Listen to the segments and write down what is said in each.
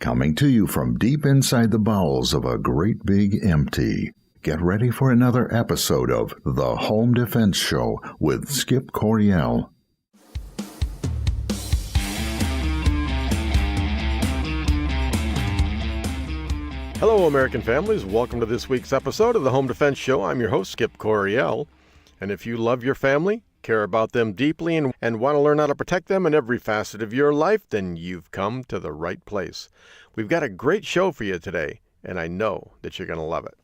Coming to you from deep inside the bowels of a great big empty. Get ready for another episode of The Home Defense Show with Skip Coryell. Hello, American families. Welcome to this week's episode of The Home Defense Show. I'm your host, Skip Coryell. And if you love your family, care about them deeply, and want to learn how to protect them in every facet of your life, then you've come to the right place. We've got a great show for you today, and I know that you're going to love it.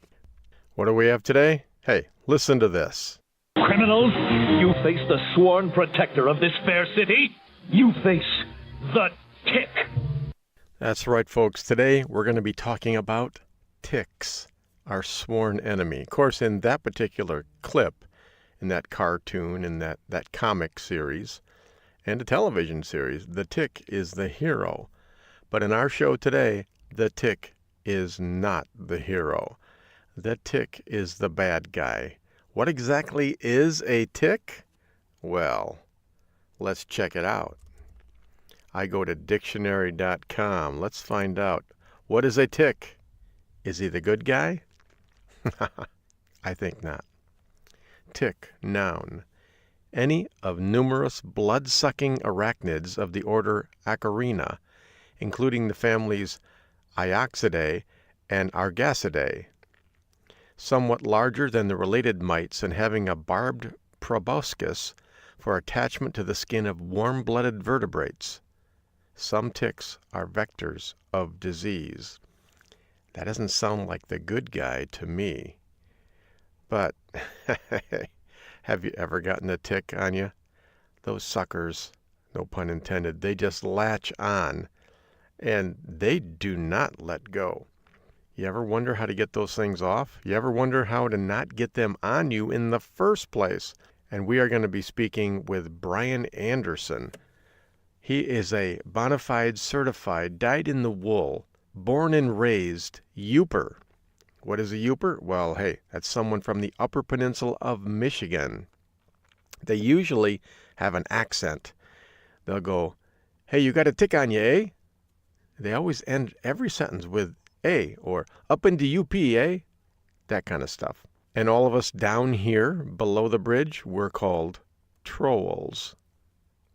What do we have today? Hey, listen to this. Criminals, you face the sworn protector of this fair city. You face the Tick. That's right, folks. Today we're going to be talking about ticks, our sworn enemy. Of course, in that particular clip, in that cartoon, in that comic series, and a television series, the Tick is the hero. But in our show today, the Tick is not the hero. The Tick is the bad guy. What exactly is a tick? Well, let's check it out. I go to dictionary.com. Let's find out. What is a tick? Is he the good guy? I think not. Tick, noun. Any of numerous blood-sucking arachnids of the order Acarina, including the families Ioxidae and Argacidae. Somewhat larger than the related mites and having a barbed proboscis for attachment to the skin of warm-blooded vertebrates. Some ticks are vectors of disease. That doesn't sound like the good guy to me. But have you ever gotten a tick on you? Those suckers, no pun intended, they just latch on, and they do not let go. You ever wonder how to get those things off? You ever wonder how to not get them on you in the first place? And we are going to be speaking with Brian Anderson. He is a bona fide certified, dyed-in-the-wool, born and raised Yooper. What is a Yooper? Well, hey, that's someone from the Upper Peninsula of Michigan. They usually have an accent. They'll go, "Hey, you got a tick on you, eh?" They always end every sentence with "eh," or "up into UP, eh?" That kind of stuff. And all of us down here below the bridge, we're called trolls.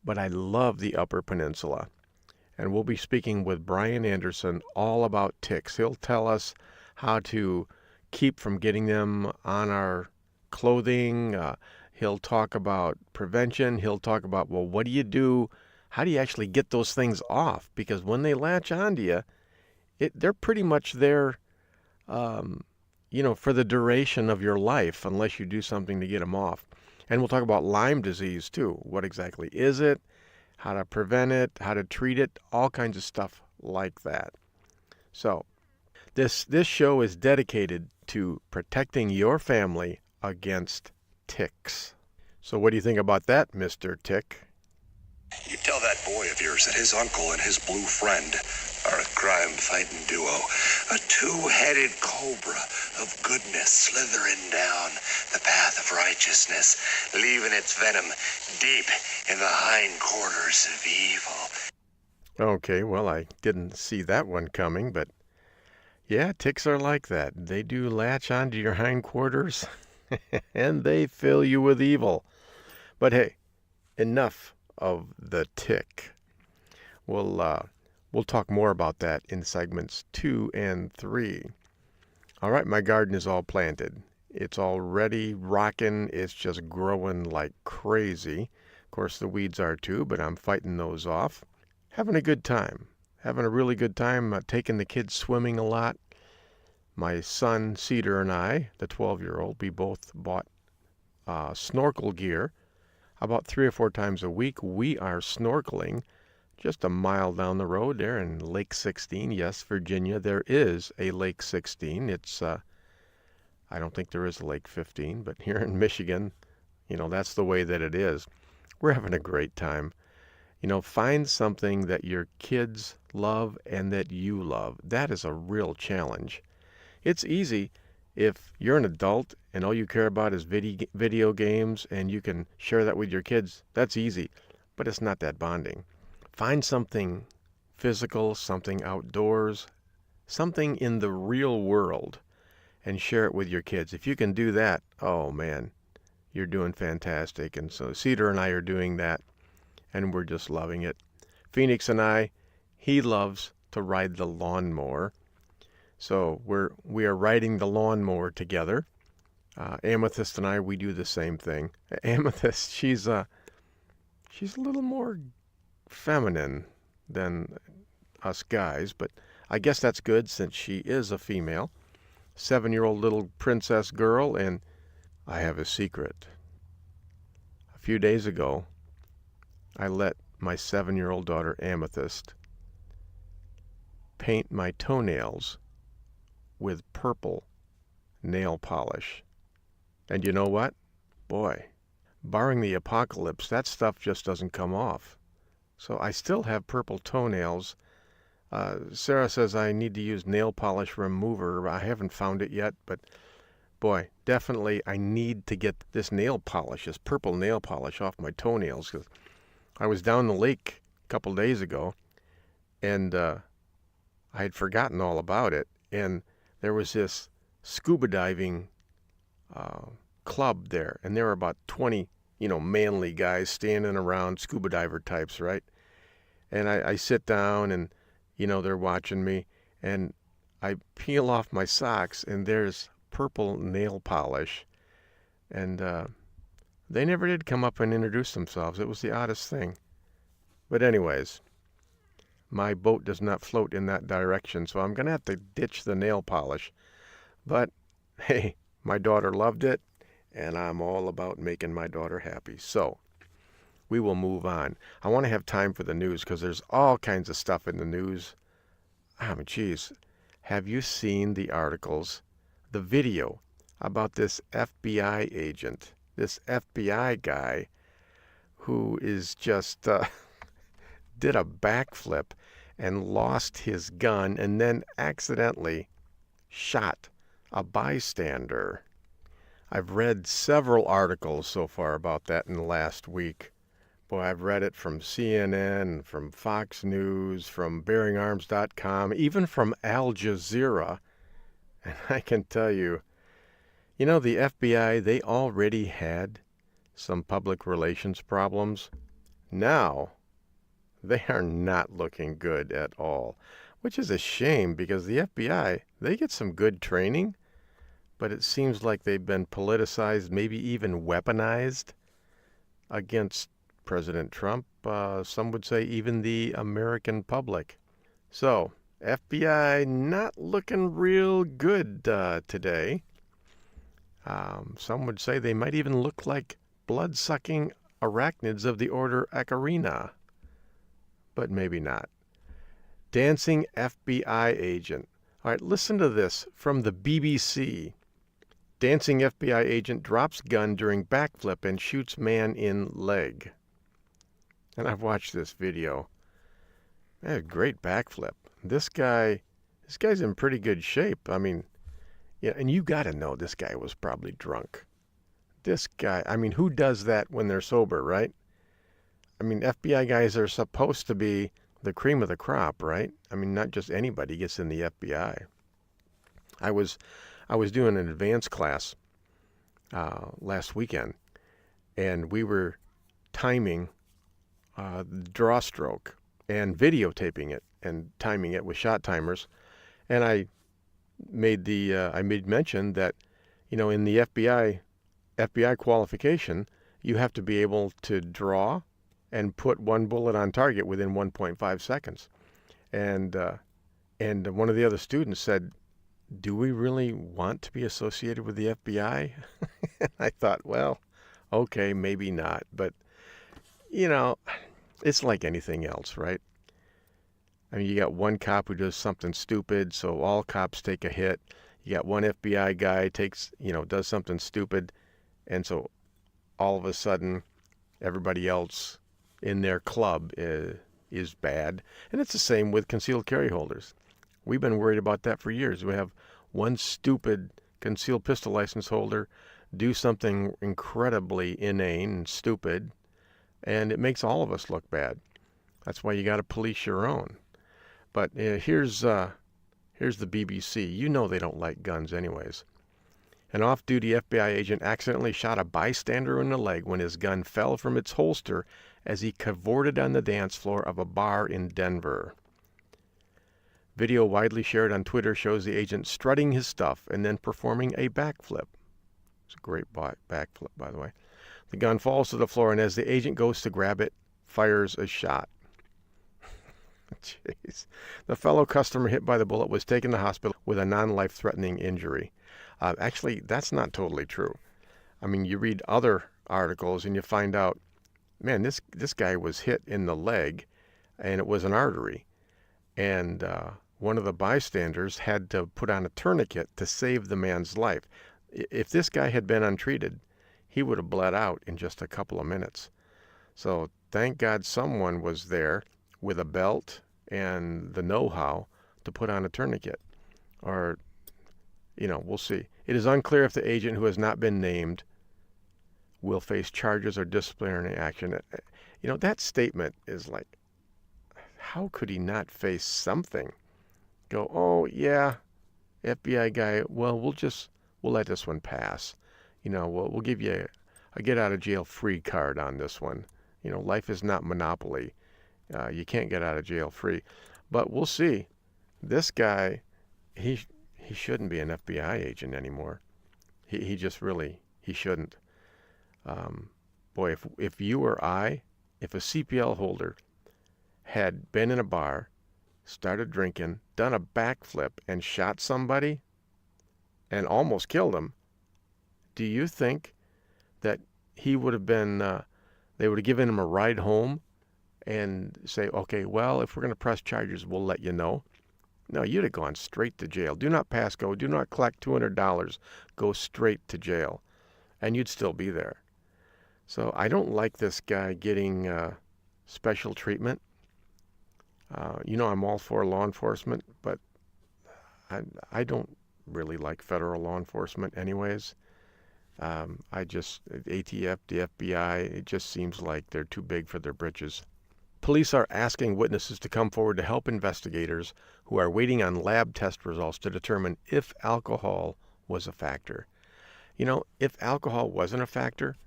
But I love the Upper Peninsula. And we'll be speaking with Brian Anderson all about ticks. He'll tell us how to keep from getting them on our clothing. He'll talk about prevention. He'll talk about, well, what do you do? How do you actually get those things off? Because when they latch onto you, they're pretty much there, for the duration of your life, unless you do something to get them off. And we'll talk about Lyme disease, too. What exactly is it? How to prevent it? How to treat it? All kinds of stuff like that. So, this show is dedicated to protecting your family against ticks. So what do you think about that, Mr. Tick? You tell that boy of yours that his uncle and his blue friend are a crime-fighting duo, a two-headed cobra of goodness slithering down the path of righteousness, leaving its venom deep in the hindquarters of evil. Okay, well, I didn't see that one coming, but yeah, ticks are like that. They do latch onto your hindquarters, and they fill you with evil. But hey, enough of the tick. We'll talk more about that in segments 2 and 3. All right, my garden is all planted. It's already rocking. It's just growing like crazy. Of course, the weeds are too, but I'm fighting those off. Having a good time. Having a really good time taking the kids swimming a lot. My son, Cedar, and I, the 12-year-old, we both bought snorkel gear. About 3 or 4 times a week, we are snorkeling just a mile down the road there in Lake 16. Yes, Virginia, there is a Lake 16. It's, I don't think there is a Lake 15, but here in Michigan, that's the way that it is. We're having a great time. Find something that your kids love and that you love. That is a real challenge. It's easy if you're an adult and all you care about is video games and you can share that with your kids. That's easy, but it's not that bonding. Find something physical, something outdoors, something in the real world, and share it with your kids. If you can do that, oh man, you're doing fantastic. And so Cedar and I are doing that, and we're just loving it. Phoenix and he loves to ride the lawnmower. So we are riding the lawnmower together. Amethyst and I, we do the same thing. Amethyst, she's a little more feminine than us guys, but I guess that's good since she is a female. 7-year-old little princess girl, and I have a secret. A few days ago, I let my 7-year-old daughter Amethyst paint my toenails with purple nail polish. And you know what? Boy, barring the apocalypse, that stuff just doesn't come off. So I still have purple toenails. Sarah says I need to use nail polish remover. I haven't found it yet, but boy, definitely I need to get this nail polish, this purple nail polish off my toenails. Because I was down the lake a couple days ago, and I had forgotten all about it. And there was this scuba diving club there, and there were about 20, manly guys standing around, scuba diver types, right? And I sit down, and, they're watching me, and I peel off my socks, and there's purple nail polish. And they never did come up and introduce themselves. It was the oddest thing. But anyways, my boat does not float in that direction, so I'm going to have to ditch the nail polish. But, hey, my daughter loved it, and I'm all about making my daughter happy. So, we will move on. I want to have time for the news because there's all kinds of stuff in the news. Geez. Have you seen the articles, the video about this FBI agent, this FBI guy who is just did a backflip and lost his gun and then accidentally shot a bystander? I've read several articles so far about that in the last week. Boy, I've read it from CNN, from Fox News, from BearingArms.com, even from Al Jazeera. And I can tell you, the FBI, they already had some public relations problems. Now, they are not looking good at all, which is a shame because the FBI, they get some good training, but it seems like they've been politicized, maybe even weaponized against President Trump. Some would say even the American public. So, FBI not looking real good today. Some would say they might even look like blood-sucking arachnids of the order Acarina. But maybe not. Dancing FBI agent. All right, listen to this from the BBC. Dancing FBI agent drops gun during backflip and shoots man in leg. And I've watched this video. Great backflip. This guy's in pretty good shape. And you got to know this guy was probably drunk. This guy, who does that when they're sober, right? FBI guys are supposed to be the cream of the crop, right? Not just anybody gets in the FBI. I was doing an advanced class last weekend, and we were timing draw stroke and videotaping it and timing it with shot timers. And I made mention that, in the FBI qualification, you have to be able to draw and put one bullet on target within 1.5 seconds. And one of the other students said, "Do we really want to be associated with the FBI?" And I thought, well, okay, maybe not. But, it's like anything else, right? You got one cop who does something stupid, so all cops take a hit. You got one FBI guy does something stupid, and so all of a sudden, everybody else in their club is bad. And it's the same with concealed carry holders. We've been worried about that for years. We have one stupid concealed pistol license holder do something incredibly inane and stupid, and it makes all of us look bad. That's why you got to police your own. But here's the BBC. You know they don't like guns anyways. An off-duty FBI agent accidentally shot a bystander in the leg when his gun fell from its holster as he cavorted on the dance floor of a bar in Denver. Video widely shared on Twitter shows the agent strutting his stuff and then performing a backflip. It's a great backflip, by the way. The gun falls to the floor, and as the agent goes to grab it, fires a shot. Jeez. The fellow customer hit by the bullet was taken to hospital with a non-life-threatening injury. Actually, that's not totally true. I mean, you read other articles and you find out, man, this guy was hit in the leg, and it was an artery. And one of the bystanders had to put on a tourniquet to save the man's life. If this guy had been untreated, he would have bled out in just a couple of minutes. So thank God someone was there with a belt and the know-how to put on a tourniquet. Or, we'll see. It is unclear if the agent, who has not been named, will face charges or disciplinary action. That statement is like, how could he not face something? Go, oh, yeah, FBI guy, well, we'll let this one pass. We'll give you a get-out-of-jail-free card on this one. Life is not Monopoly. You can't get out of jail free. But we'll see. This guy, he shouldn't be an FBI agent anymore. He just really, he shouldn't. Boy, if you or I, if a CPL holder had been in a bar, started drinking, done a backflip, and shot somebody and almost killed him, do you think that he would have been, they would have given him a ride home and say, okay, well, if we're going to press charges, we'll let you know? No, you'd have gone straight to jail. Do not pass go. Do not collect $200. Go straight to jail. And you'd still be there. So I don't like this guy getting special treatment. I'm all for law enforcement, but I don't really like federal law enforcement anyways. ATF, the FBI, it just seems like they're too big for their britches. Police are asking witnesses to come forward to help investigators who are waiting on lab test results to determine if alcohol was a factor. If alcohol wasn't a factor,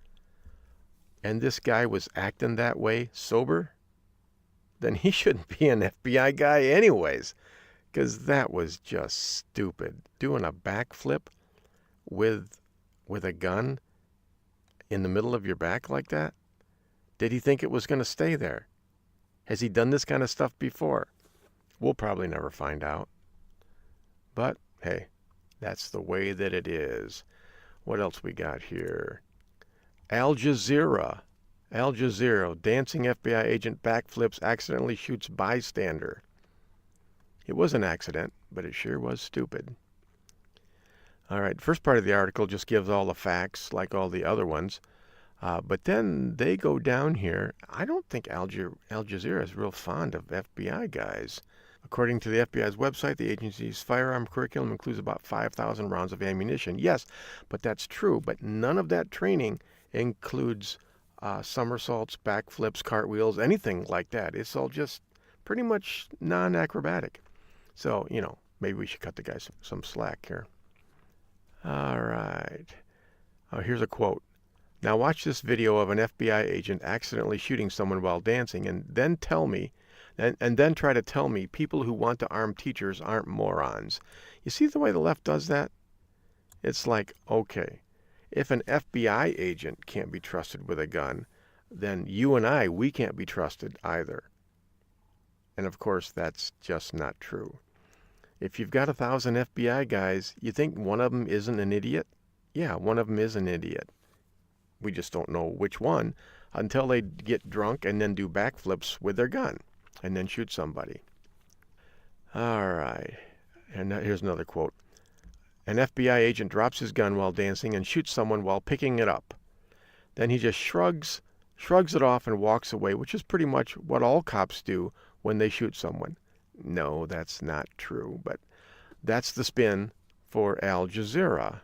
and this guy was acting that way sober, then he shouldn't be an FBI guy anyways, because that was just stupid. Doing a backflip with a gun in the middle of your back like that? Did he think it was going to stay there? Has he done this kind of stuff before? We'll probably never find out. But, hey, that's the way that it is. What else we got here? Al Jazeera, dancing FBI agent backflips, accidentally shoots bystander. It was an accident, but it sure was stupid. All right, first part of the article just gives all the facts like all the other ones. But then they go down here. I don't think Al Jazeera is real fond of FBI guys. According to the FBI's website, the agency's firearm curriculum includes about 5,000 rounds of ammunition. Yes, but that's true. But none of that training includes somersaults, backflips, cartwheels, anything like that. It's all just pretty much non-acrobatic. So, maybe we should cut the guys some slack here. All right. Here's a quote. Now watch this video of an FBI agent accidentally shooting someone while dancing and then tell me, and then try to tell me people who want to arm teachers aren't morons. You see the way the left does that? It's like, okay, if an FBI agent can't be trusted with a gun, then you and I, we can't be trusted either. And of course, that's just not true. If you've got 1,000 FBI guys, you think one of them isn't an idiot? Yeah, one of them is an idiot. We just don't know which one until they get drunk and then do backflips with their gun and then shoot somebody. All right. And here's another quote. An FBI agent drops his gun while dancing and shoots someone while picking it up. Then he just shrugs it off and walks away, which is pretty much what all cops do when they shoot someone. No, that's not true, but that's the spin for Al Jazeera.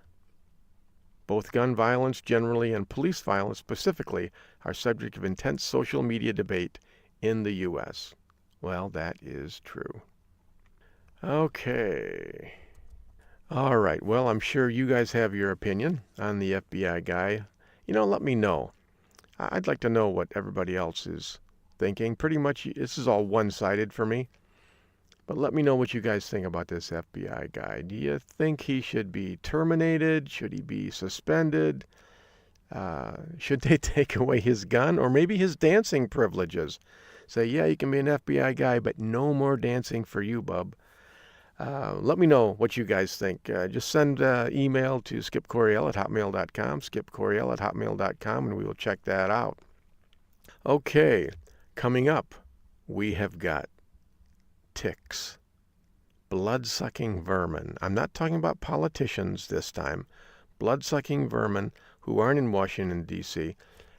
Both gun violence generally and police violence specifically are subject of intense social media debate in the U.S. Well, that is true. Okay. All right. Well, I'm sure you guys have your opinion on the FBI guy. Let me know. I'd like to know what everybody else is thinking. Pretty much, this is all one-sided for me. But let me know what you guys think about this FBI guy. Do you think he should be terminated? Should he be suspended? Should they take away his gun or maybe his dancing privileges? Say, yeah, you can be an FBI guy, but no more dancing for you, bub. Let me know what you guys think. Just send email to skipcoriel@hotmail.com, skipcoriel@hotmail.com, and we will check that out. Okay, coming up, we have got ticks, blood-sucking vermin. I'm not talking about politicians this time. Blood-sucking vermin who aren't in Washington, D.C.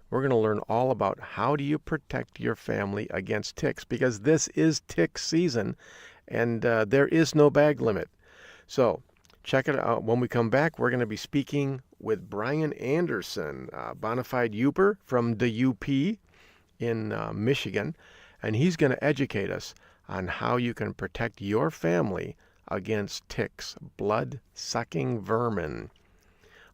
We're going to learn all about how do you protect your family against ticks, because this is tick season, and there is no bag limit. So check it out. When we come back, we're going to be speaking with Brian Anderson, a bona fide Yooper from the UP in Michigan, and he's going to educate us on how you can protect your family against ticks, blood-sucking vermin.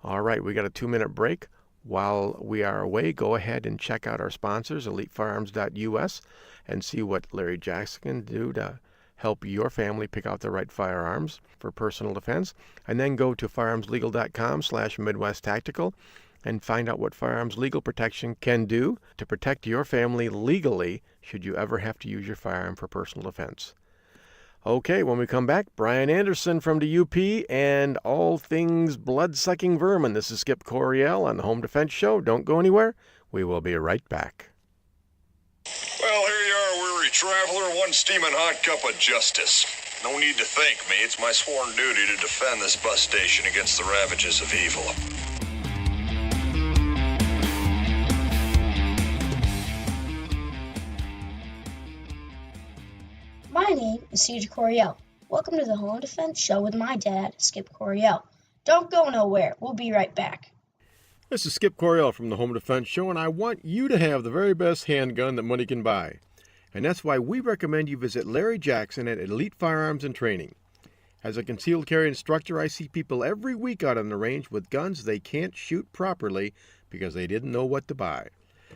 All right, we got a 2-minute break. While we are away, go ahead and check out our sponsors, elitefirearms.us, and see what Larry Jackson can do to help your family pick out the right firearms for personal defense. And then go to firearmslegal.com/MidwestTactical and find out what Firearms Legal Protection can do to protect your family legally should you ever have to use your firearm for personal defense. Okay, when we come back, Brian Anderson from the UP and all things blood-sucking vermin. This is Skip Coriel on the Home Defense Show. Don't go anywhere. We will be right back. Well, here you are, weary traveler, one steaming hot cup of justice. No need to thank me. It's my sworn duty to defend this bus station against the ravages of evil. My name is CJ Coriel. Welcome to the Home Defense Show with my dad, Skip Coriel. Don't go nowhere. We'll be right back. This is Skip Coriel from the Home Defense Show, and I want you to have the very best handgun that money can buy. And that's why we recommend you visit Larry Jackson at Elite Firearms and Training. As a concealed carry instructor, I see people every week out on the range with guns they can't shoot properly because they didn't know what to buy.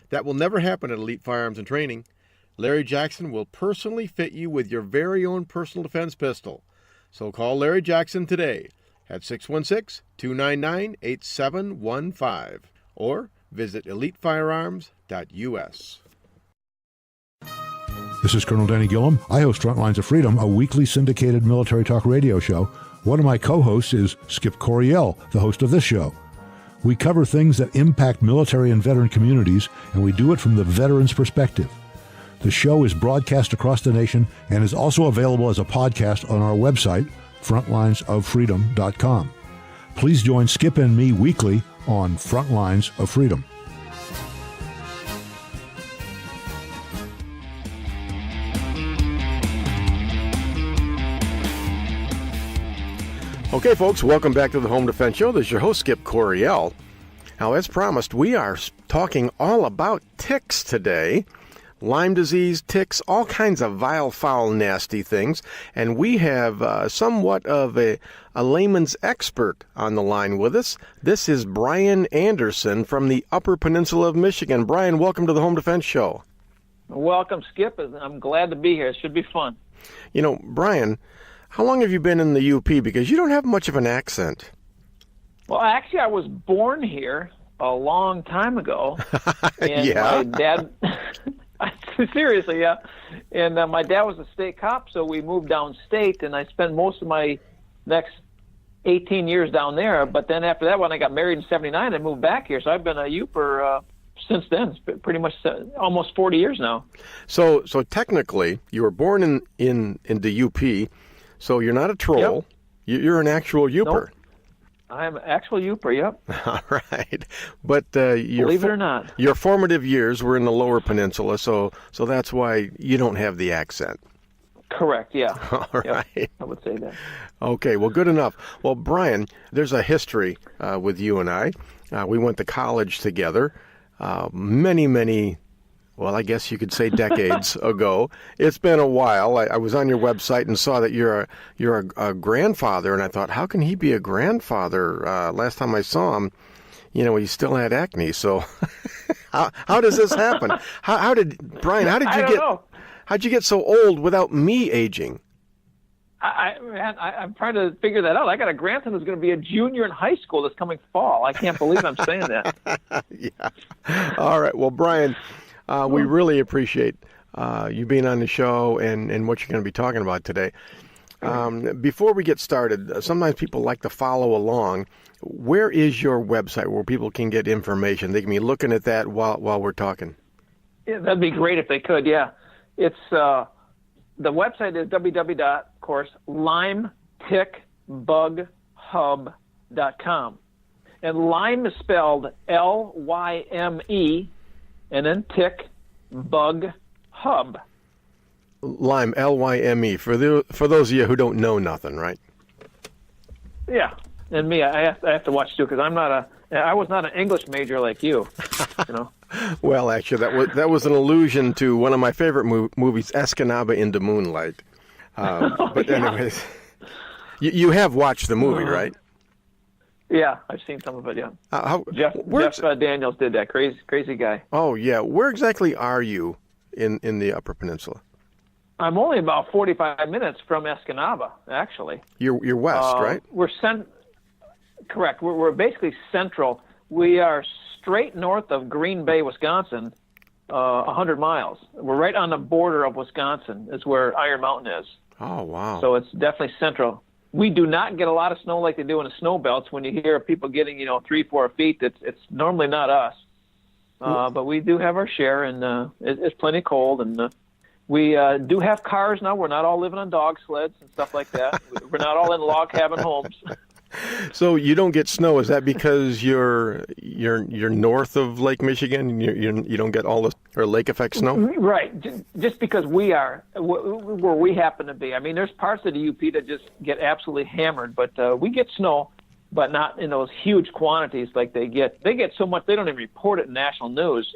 That will never happen at Elite Firearms and Training. Larry Jackson will personally fit you with your very own personal defense pistol. So call Larry Jackson today at 616-299-8715 or visit elitefirearms.us. This is Colonel Danny Gillum. I host Frontlines of Freedom, a weekly syndicated military talk radio show. One of my co-hosts is Skip Coriel, the host of this show. We cover things that impact military and veteran communities, and we do it from the veteran's perspective. The show is broadcast across the nation and is also available as a podcast on our website, frontlinesoffreedom.com. Please join Skip and me weekly on Frontlines of Freedom. Okay, folks, welcome back to the Home Defense Show. This is your host, Skip Coriel. Now, as promised, we are talking all about ticks today. Lyme disease, ticks, all kinds of vile, foul, nasty things. And we have somewhat of a layman's expert on the line with us. This is Brian Anderson from the Upper Peninsula of Michigan. Brian, welcome to the Home Defense Show. Welcome, Skip. I'm glad to be here. It should be fun. You know, Brian, how long have you been in the UP? Because you don't have much of an accent. Well, actually, I was born here a long time ago. And yeah. My dad... Seriously, yeah. And my dad was a state cop, so we moved downstate, and I spent most of my next 18 years down there. But then after that, when I got married in 79, I moved back here. So I've been a Yooper since then. It's been pretty much almost 40 years now. So technically, you were born in the UP, so you're not a troll. Yep. You're an actual Yooper. Nope. I'm an actual Yooper, yep. All right. But believe it or not, your formative years were in the Lower Peninsula, so that's why you don't have the accent. Correct, yeah. All right. Yep, I would say that. Okay, well, good enough. Well, Brian, there's a history with you and I. We went to college together many Well, I guess you could say decades ago. It's been a while. I was on your website and saw that you're a grandfather, and I thought, how can he be a grandfather? Last time I saw him, he still had acne. So, how does this happen? Brian? How'd you get so old without me aging? I'm trying to figure that out. I got a grandson who's going to be a junior in high school this coming fall. I can't believe I'm saying that. Yeah. All right. Well, Brian, we really appreciate you being on the show and what you're going to be talking about today. Before we get started, sometimes people like to follow along. Where is your website where people can get information? They can be looking at that while we're talking. Yeah, that'd be great if they could. Yeah, it's the website is www.limetickbughub.com, and Lyme is spelled Lyme, and then tick bug hub. Lyme, Lyme. For those of you who don't know nothing, right? Yeah, and me, I have to watch too because I was not an English major like you. Well, actually, that was an allusion to one of my favorite movies, Escanaba into Moonlight. But anyways, you have watched the movie, right? Yeah, I've seen some of it. Yeah. Jeff Daniels did that. Crazy guy. Oh yeah, where exactly are you in the Upper Peninsula? I'm only about 45 minutes from Escanaba, actually. You're west, right? Correct. We're basically central. We are straight north of Green Bay, Wisconsin, 100 miles. We're right on the border of Wisconsin is where Iron Mountain is. Oh, wow. So it's definitely central. We do not get a lot of snow like they do in the snow belts. When you hear people getting, 3-4 feet, it's normally not us. But we do have our share, and it's plenty cold. And we do have cars now. We're not all living on dog sleds and stuff like that. We're not all in log cabin homes. So you don't get snow. Is that because you're north of Lake Michigan and you don't get all the lake effect snow? Right. Just because we are where we happen to be. I mean, there's parts of the UP that just get absolutely hammered, but we get snow, but not in those huge quantities like they get. They get so much they don't even report it in national news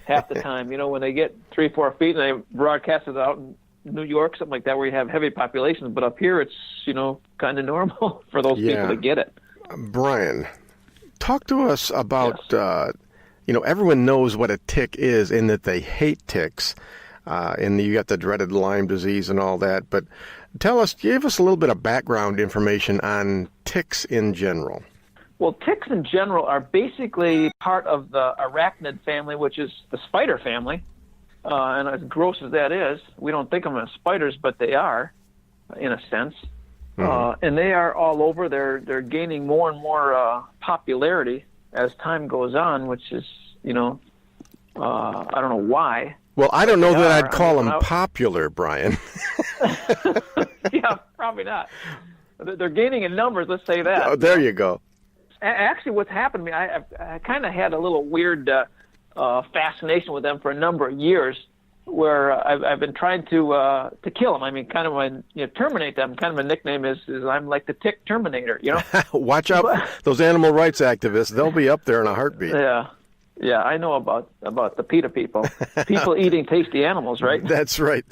half the time. When they get 3-4 feet and they broadcast it out in New York, something like that, where you have heavy populations. But up here, it's kind of normal for those people to get it. Brian, talk to us about everyone knows what a tick is in that they hate ticks, and you got the dreaded Lyme disease and all that. But give us a little bit of background information on ticks in general. Well, ticks in general are basically part of the arachnid family, which is the spider family. And as gross as that is, we don't think of them as spiders, but they are, in a sense. Mm-hmm. And they are all over. They're gaining more and more popularity as time goes on, which is, I don't know why. Well, I don't know that I'd call them popular, Brian. Yeah, probably not. They're gaining in numbers, let's say that. Oh, there you go. Actually, what's happened to me, I kind of had a little weird fascination with them for a number of years, where I've been trying to kill them. I mean, kind of terminate them. Kind of a nickname is I'm like the tick terminator. Watch out, those animal rights activists. They'll be up there in a heartbeat. Yeah, I know about the PETA people eating tasty animals, right? That's right.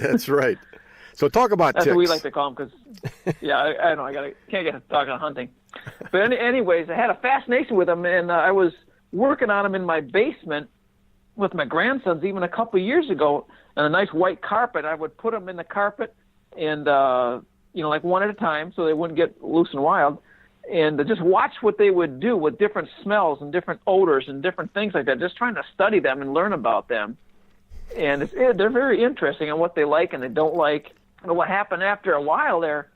So talk about ticks. That's what we like to call them, because I know can't get talking about hunting. But anyways, I had a fascination with them, and I was working on them in my basement with my grandsons even a couple of years ago, and a nice white carpet. I would put them in the carpet, and like one at a time, so they wouldn't get loose and wild, and just watch what they would do with different smells and different odors and different things like that. Just trying to study them and learn about them, and they're very interesting on what they like and they don't like. And what happened after a while there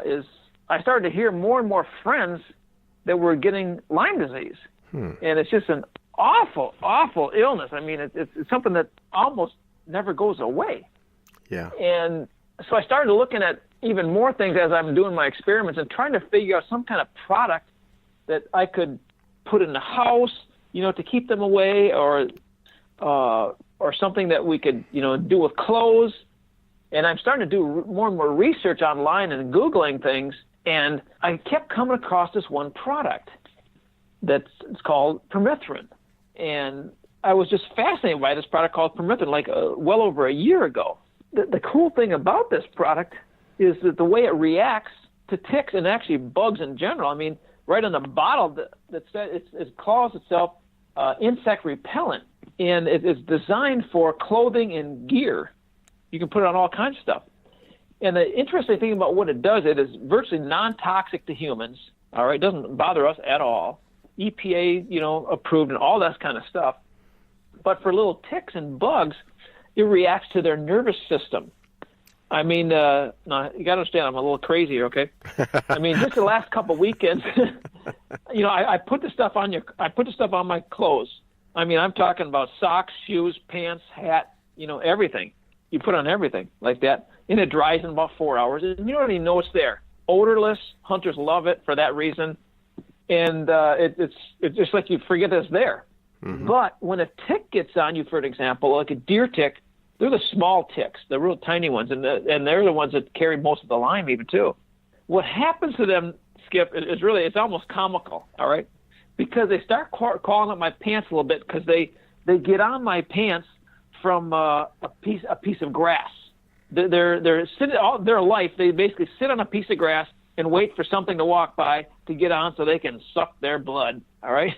is I started to hear more and more friends that were getting Lyme disease, and it's just an awful, awful illness. I mean, it's something that almost never goes away. Yeah. And so I started looking at even more things as I'm doing my experiments and trying to figure out some kind of product that I could put in the house, to keep them away, or something that we could, do with clothes. And I'm starting to do more and more research online and Googling things, and I kept coming across this one product it's called permethrin. And I was just fascinated by this product called permethrin, like well over a year ago. The cool thing about this product is that the way it reacts to ticks and actually bugs in general. I mean, right on the bottle that says it calls itself insect repellent, and it is designed for clothing and gear. You can put it on all kinds of stuff. And the interesting thing about what it does, it is virtually non-toxic to humans. All right, it doesn't bother us at all. EPA, approved and all that kind of stuff. But for little ticks and bugs, it reacts to their nervous system. I mean, now, you got to understand, I'm a little crazy here, okay? I mean, just the last couple of weekends, I put the stuff on my clothes. I mean, I'm talking about socks, shoes, pants, hat, everything. You put on everything like that, and it dries in about 4 hours, and you don't even know it's there. Odorless. Hunters love it for that reason, and it's just like you forget it's there. Mm-hmm. But when a tick gets on you, for example, like a deer tick, they're the small ticks, the real tiny ones, and they're the ones that carry most of the Lyme even too. What happens to them, Skip, is really, it's almost comical, all right? Because they start crawling up my pants a little bit because they get on my pants from a piece of grass. They're sitting all their life. They basically sit on a piece of grass and wait for something to walk by to get on so they can suck their blood. All right.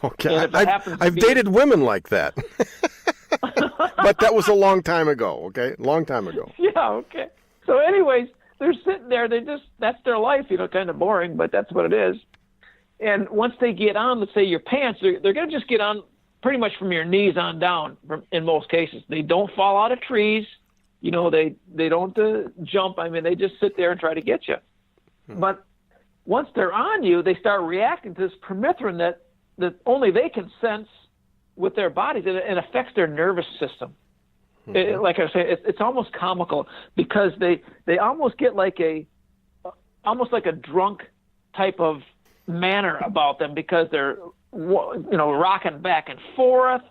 Okay. I've dated women like that, but that was a long time ago. Okay, long time ago. Yeah. Okay. So, anyways, they're sitting there. That's their life. Kind of boring, but that's what it is. And once they get on, let's say your pants, they're going to just get on pretty much from your knees on down. In most cases, they don't fall out of trees. They don't jump. I mean, they just sit there and try to get you. But once they're on you, they start reacting to this permethrin that only they can sense with their bodies, and it affects their nervous system. Mm-hmm. Like I say, it's almost comical because they almost get almost like a drunk type of manner about them because they're rocking back and forth,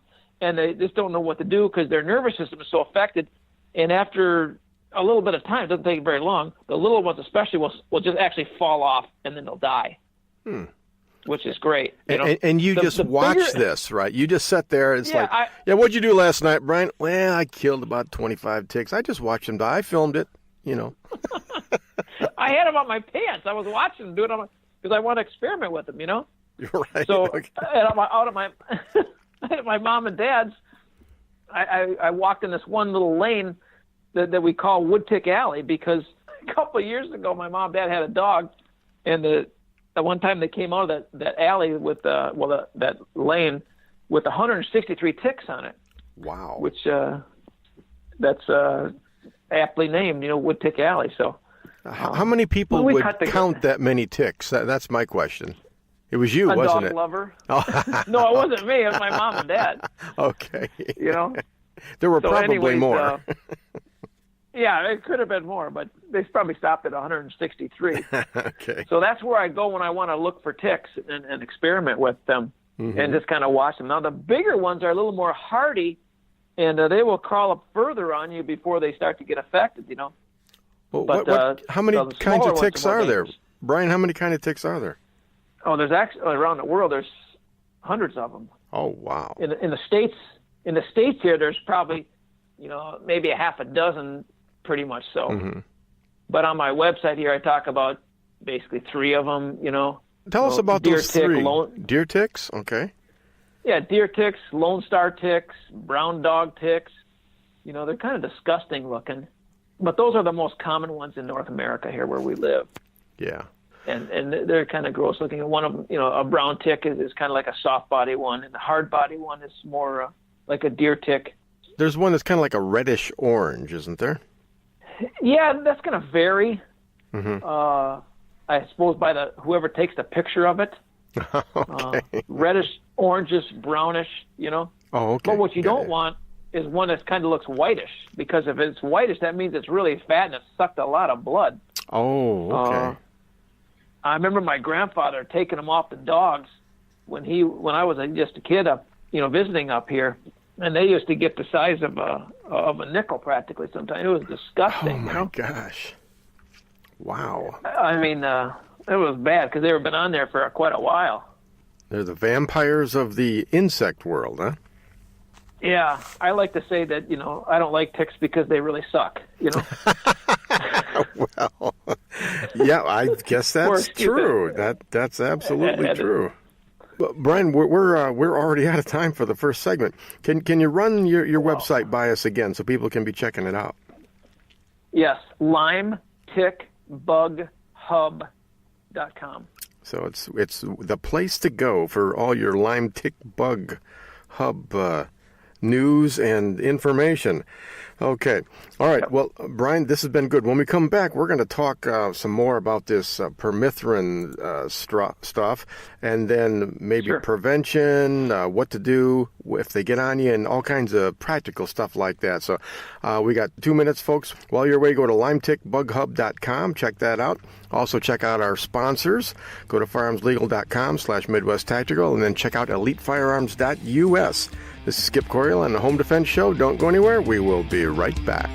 and they just don't know what to do because their nervous system is so affected. And after a little bit of time, it doesn't take very long, the little ones especially will just actually fall off, and then they'll die, which is great. And you just watch this, right? You just sit there. It's what'd you do last night, Brian? Well, I killed about 25 ticks. I just watched them die. I filmed it, I had them on my pants. I was watching them do it because I want to experiment with them, Right. So okay. out of my mom and dad's, I walked in this one little lane that we call Wood Tick Alley because a couple of years ago my mom and dad had a dog, and the one time they came out of that alley with that lane with 163 ticks on it. Wow. Which that's aptly named, Wood Tick Alley. So how many people would count that many ticks? That's my question. It was you, wasn't it? A dog lover. Oh. No, it wasn't me. It was my mom and dad. Okay. There were probably more. Yeah, it could have been more, but they probably stopped at 163. Okay. So that's where I go when I want to look for ticks and experiment with them and just kind of watch them. Now, the bigger ones are a little more hardy, and they will crawl up further on you before they start to get affected, Well, how many kinds of ticks are there? Brian, how many kind of ticks are there? Oh, there's actually around the world. There's hundreds of them. Oh, wow! In the states here, there's probably maybe a half a dozen, pretty much so. Mm-hmm. But on my website here, I talk about basically 3 of them. Tell us about those 3. Deer ticks, okay? Yeah, deer ticks, Lone Star ticks, brown dog ticks. They're kind of disgusting looking, but those are the most common ones in North America here where we live. Yeah. And they're kind of gross looking. And one of them, a brown tick is kind of like a soft body one, and the hard body one is more like a deer tick. There's one that's kind of like a reddish orange, isn't there? Yeah, that's going to vary. Mm-hmm. I suppose by whoever takes the picture of it. Okay. Reddish, orangish, brownish, Oh, okay. But what you don't want is one that kind of looks whitish, because if it's whitish, that means it's really fat and it sucked a lot of blood. Oh, okay. I remember my grandfather taking them off the dogs when I was just a kid up, visiting up here, and they used to get the size of a nickel practically sometimes. It was disgusting. Oh my gosh! Wow. I mean, it was bad because they were been on there for quite a while. They're the vampires of the insect world, huh? Yeah, I like to say that, I don't like ticks because they really suck, Well, yeah, I guess that's true. That's absolutely true. Well, Brian, we're already out of time for the first segment. Can you run your website by us again so people can be checking it out? Yes, LymeTickBugHub.com. So it's the place to go for all your Lyme Tick Bug Hub news and information. Okay. All right. Well, Brian, this has been good. When we come back, we're going to talk some more about this permethrin stuff, and then maybe prevention, what to do if they get on you, and all kinds of practical stuff like that. So we got 2 minutes, folks. While you're away, go to LymeTickBugHub.com. Check that out. Also, check out our sponsors. Go to firearmslegal.com/Midwest Tactical, and then check out elitefirearms.us. This is Skip Coryell on the Home Defense Show. Don't go anywhere. We will be right back.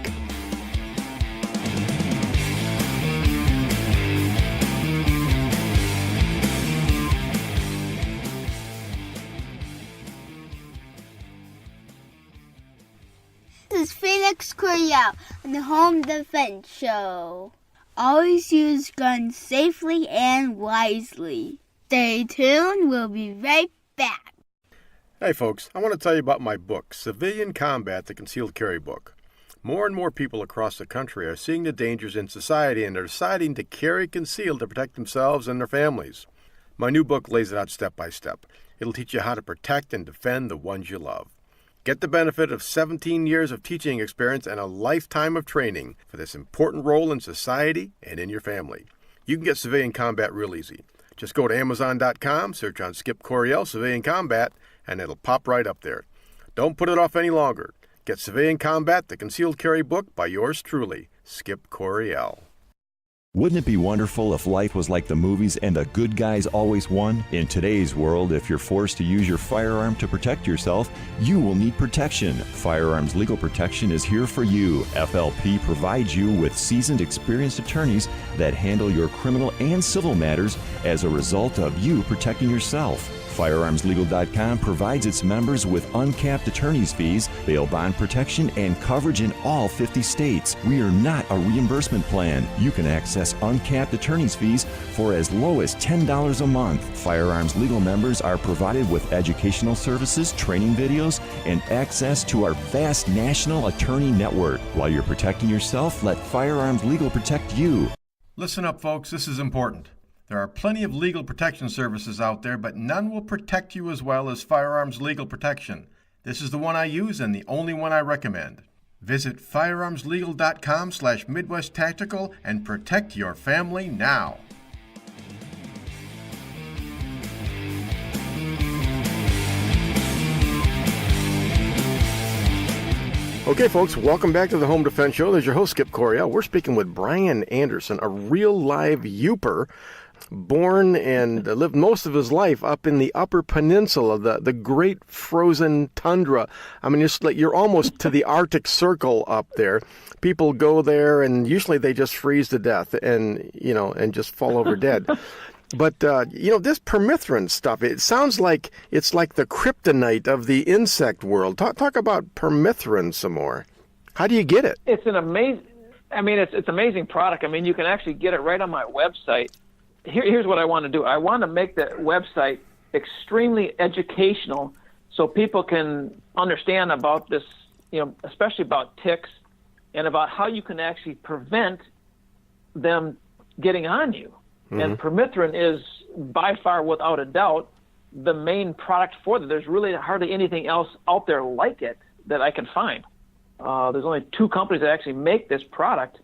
This is Felix Coryell on the Home Defense Show. Always use guns safely and wisely. Stay tuned. We'll be right back. Hey folks, I want to tell you about my book, Civilian Combat, the Concealed Carry Book. More and more people across the country are seeing the dangers in society and are deciding to carry concealed to protect themselves and their families. My new book lays it out step by step. It'll teach you how to protect and defend the ones you love. Get the benefit of 17 years of teaching experience and a lifetime of training for this important role in society and in your family. You can get Civilian Combat real easy. Just go to Amazon.com, search on Skip Coryell Civilian Combat, and it'll pop right up there. Don't put it off any longer. Get Civilian Combat, the Concealed Carry Book by yours truly, Skip Coryell. Wouldn't it be wonderful if life was like the movies and the good guys always won? In today's world, if you're forced to use your firearm to protect yourself, you will need protection. Firearms Legal Protection is here for you. FLP provides you with seasoned, experienced attorneys that handle your criminal and civil matters as a result of you protecting yourself. FirearmsLegal.com provides its members with uncapped attorney's fees, bail bond protection, and coverage in all 50 states. We are not a reimbursement plan. You can access uncapped attorney's fees for as low as $10 a month. Firearms Legal members are provided with educational services, training videos, and access to our vast national attorney network. While you're protecting yourself, let Firearms Legal protect you. Listen up, folks. This is important. There are plenty of legal protection services out there, but none will protect you as well as Firearms Legal Protection. This is the one I use and the only one I recommend. Visit firearmslegal.com/Midwest Tactical and protect your family now. Okay, folks, welcome back to the Home Defense Show. There's your host, Skip Coryell. We're speaking with Brian Anderson, a real live Yooper, born and lived most of his life up in the Upper Peninsula, the great frozen tundra. I mean, you're almost to the Arctic Circle up there. People go there, and usually they just freeze to death and just fall over dead. But, this permethrin stuff, it sounds like it's like the kryptonite of the insect world. Talk about permethrin some more. How do you get it? It's an amazing, it's amazing product. I mean, you can actually get it right on my website. Here's what I want to do. I want to make the website extremely educational so people can understand about this, especially about ticks and about how you can actually prevent them getting on you. Mm-hmm. And permethrin is by far, without a doubt, the main product for that. There's really hardly anything else out there like it that I can find. There's only 2 companies that actually make this product.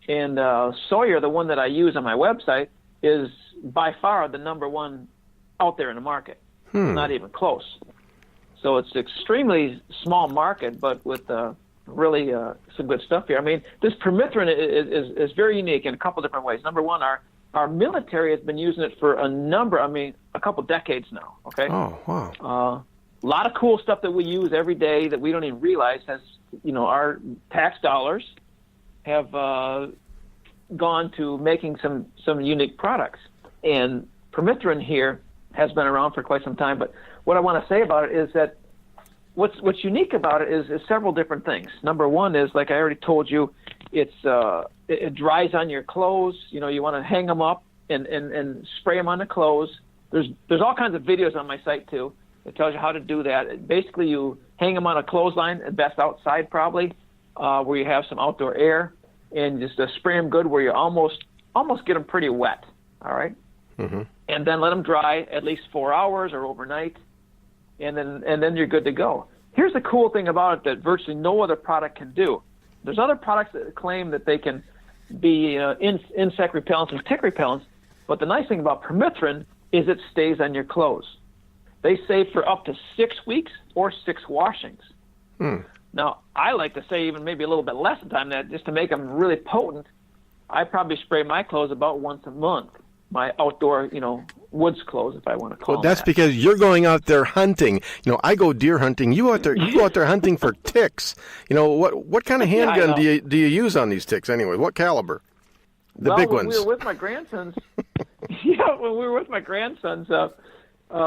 And Sawyer, the one that I use on my website, is by far the number one out there in the market. Not even close. So it's extremely small market, but with really some good stuff here. I mean, this permethrin is very unique in a couple different ways. Number one, our military has been using it for a couple decades now, okay? Oh, wow. A lot of cool stuff that we use every day that we don't even realize has, our tax dollars have gone to making some unique products. And permethrin here has been around for quite some time. But what I want to say about it is that what's unique about it is several different things. Number one is, like I already told you, it dries on your clothes. You know, you want to hang them up and spray them on the clothes. There's all kinds of videos on my site too. It tells you how to do that. Basically, you hang them on a clothesline, and best outside probably, where you have some outdoor air, and just spray them good where you almost get them pretty wet. All right, and then let them dry at least 4 hours or overnight, and then you're good to go. Here's the cool thing about it that virtually no other product can do. There's other products that claim that they can be insect repellents and tick repellents, but the nice thing about permethrin is it stays on your clothes. They say for up to 6 weeks or 6 washings. Now, I like to say even maybe a little bit less than that, just to make them really potent. I probably spray my clothes about once a month, my outdoor, woods clothes, if I want to call them that's that. because you're going out there hunting. I go deer hunting. You go out there hunting for ticks. What kind of handgun do you use on these ticks anyway? What caliber? The big ones. When we were with my grandsons,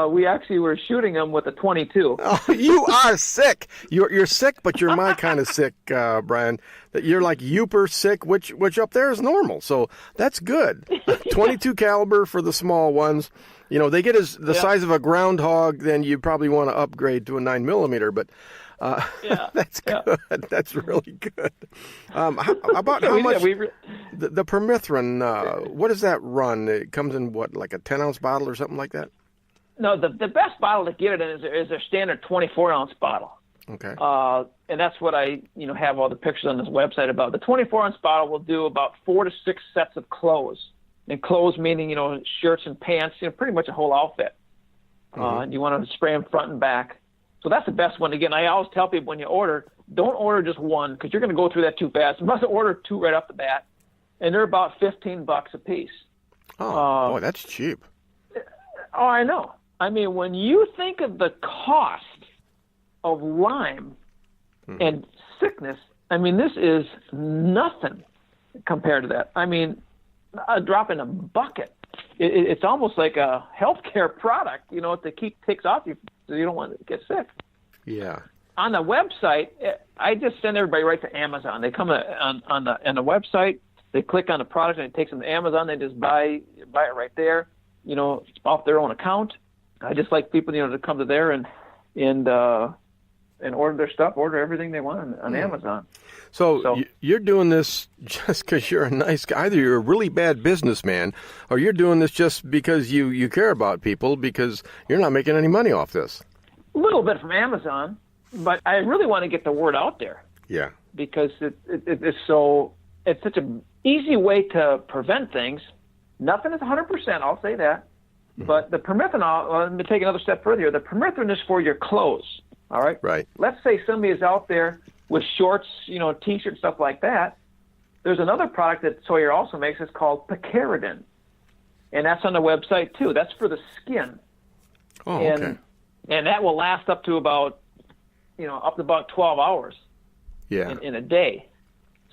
we actually were shooting them with a .22. Oh, you are sick. You're sick, but you're my kind of sick, Brian. You're like Yooper sick, which up there is normal. So that's good. 22 caliber for the small ones. They get the size of a groundhog, then you probably want to upgrade to a 9mm. But that's good. That's really good. How much the permethrin? What does that run? It comes in what, like a 10-ounce bottle or something like that? No, the best bottle to get it in is their standard 24-ounce bottle. Okay. And that's what I have all the pictures on this website about. The 24-ounce bottle will do about 4 to 6 sets of clothes. And clothes meaning shirts and pants, pretty much a whole outfit. And you want to spray them front and back. So that's the best one to get. And I always tell people when you order, don't order just one because you're going to go through that too fast. You must order 2 right off the bat, and they're about $15 a piece. Oh, boy, that's cheap. Oh, I know. I mean, when you think of the cost of Lyme and sickness, I mean, this is nothing compared to that. I mean, a drop in a bucket. It's almost like a healthcare product, to keep ticks off you so you don't want to get sick. Yeah. On the website, I just send everybody right to Amazon. They come on the website, they click on the product, and it takes them to Amazon. They just buy it right there, off their own account. I just like people, to come to there and order their stuff, order everything they want on Amazon. So you're doing this just because you're a nice guy. Either you're a really bad businessman, or you're doing this just because you care about people because you're not making any money off this. A little bit from Amazon, but I really want to get the word out there. Yeah. Because it's such an easy way to prevent things. Nothing is 100%, I'll say that. But the permethrin, let me take another step further here. The permethrin is for your clothes, all right? Right. Let's say somebody is out there with shorts, T-shirts, stuff like that. There's another product that Sawyer also makes. It's called picaridin, and that's on the website too. That's for the skin. Oh, okay. And that will last up to about 12 hours. Yeah. In a day.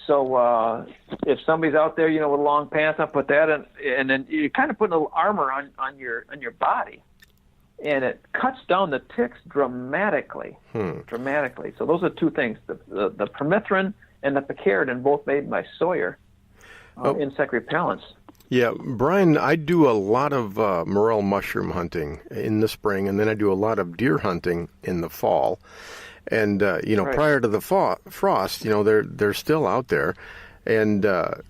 So if somebody's out there, with long pants, I'll put that in, and then you kind of put a little armor on your body, and it cuts down the ticks dramatically. Dramatically. So those are 2 things: the permethrin and the picaridin, both made by Sawyer, insect repellents. Yeah, Brian, I do a lot of morel mushroom hunting in the spring, and then I do a lot of deer hunting in the fall. And, right. Prior to the frost, they're still out there. And, I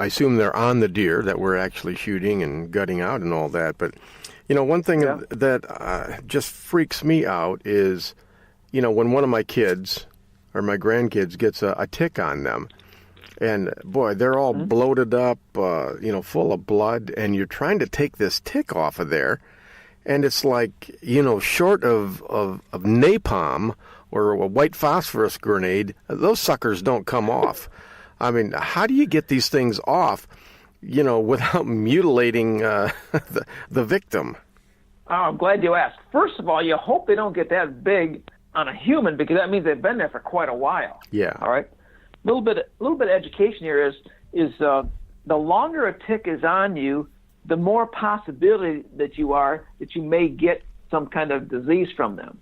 assume they're on the deer that we're actually shooting and gutting out and all that. But, one thing that just freaks me out is, when one of my kids or my grandkids gets a tick on them. And, boy, they're all bloated up, full of blood. And you're trying to take this tick off of there. And it's like, short of napalm or a white phosphorus grenade, those suckers don't come off. I mean, how do you get these things off, without mutilating the victim? Oh, I'm glad you asked. First of all, you hope they don't get that big on a human because that means they've been there for quite a while. Yeah. All right. A little bit of education here is the longer a tick is on you, the more possibility that you may get some kind of disease from them.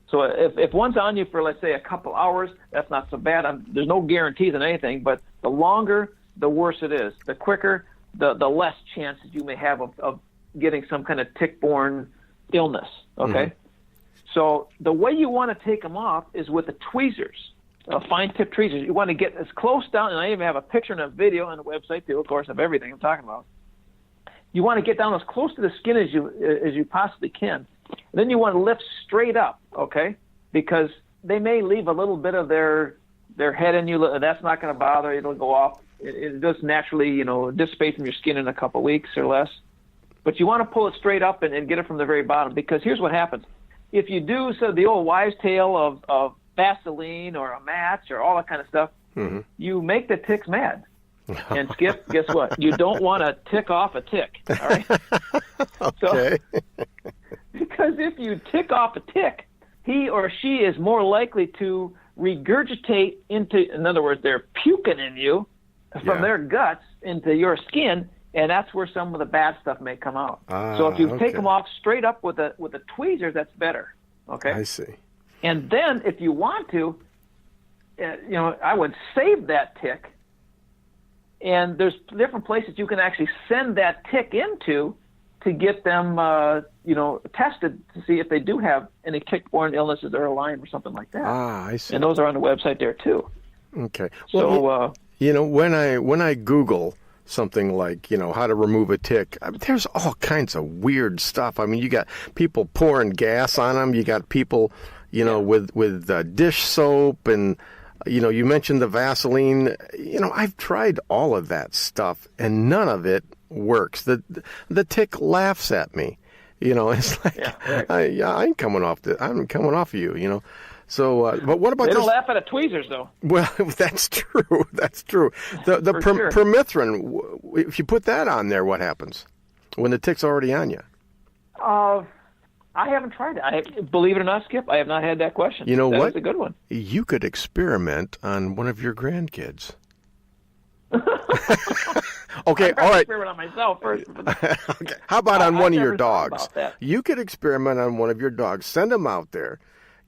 So if one's on you for, let's say, a couple hours, that's not so bad. There's no guarantees on anything, but the longer, the worse it is. The quicker, the less chances you may have of getting some kind of tick-borne illness, okay? So the way you want to take them off is with the tweezers, fine-tip tweezers. You want to get as close down, and I even have a picture and a video on the website, too, of course, of everything I'm talking about. You want to get down as close to the skin as you possibly can. And then you want to lift straight up, okay? Because they may leave a little bit of their head in you. That's not going to bother. It'll go off. It does naturally, dissipate from your skin in a couple weeks or less. But you want to pull it straight up and get it from the very bottom, because here's what happens. If you do the old wives' tale of Vaseline or a match or all that kind of stuff, you make the ticks mad. And Skip, guess what? You don't want to tick off a tick, all right? Okay. So, because if you tick off a tick, he or she is more likely to regurgitate into, in other words, they're puking in you from their guts into your skin, and that's where some of the bad stuff may come out. So if you take them off straight up with a tweezer, that's better. Okay. I see. And then if you want to, I would save that tick, and there's different places you can actually send that tick into to get them, tested to see if they do have any tick-borne illnesses or Lyme or something like that. I see. And those are on the website there too. Okay. Well, when I Google something like, how to remove a tick, there's all kinds of weird stuff. I mean, you got people pouring gas on them. You got people, with dish soap, and you mentioned the Vaseline. I've tried all of that stuff, and none of it works. The tick laughs at me. It's like, I ain't coming off I'm coming off of you. So, but what about they this? don't laugh at a tweezers, though. Well, that's true. That's true. The sure. permethrin, if you put that on there, what happens when the tick's already on you? I haven't tried it. Believe it or not, Skip, I have not had that question. You know what? That's a good one. You could experiment on one of your grandkids. Okay, all right. Experiment on myself first. Okay. How about on one of your dogs? That. You could experiment on one of your dogs. Send them out there.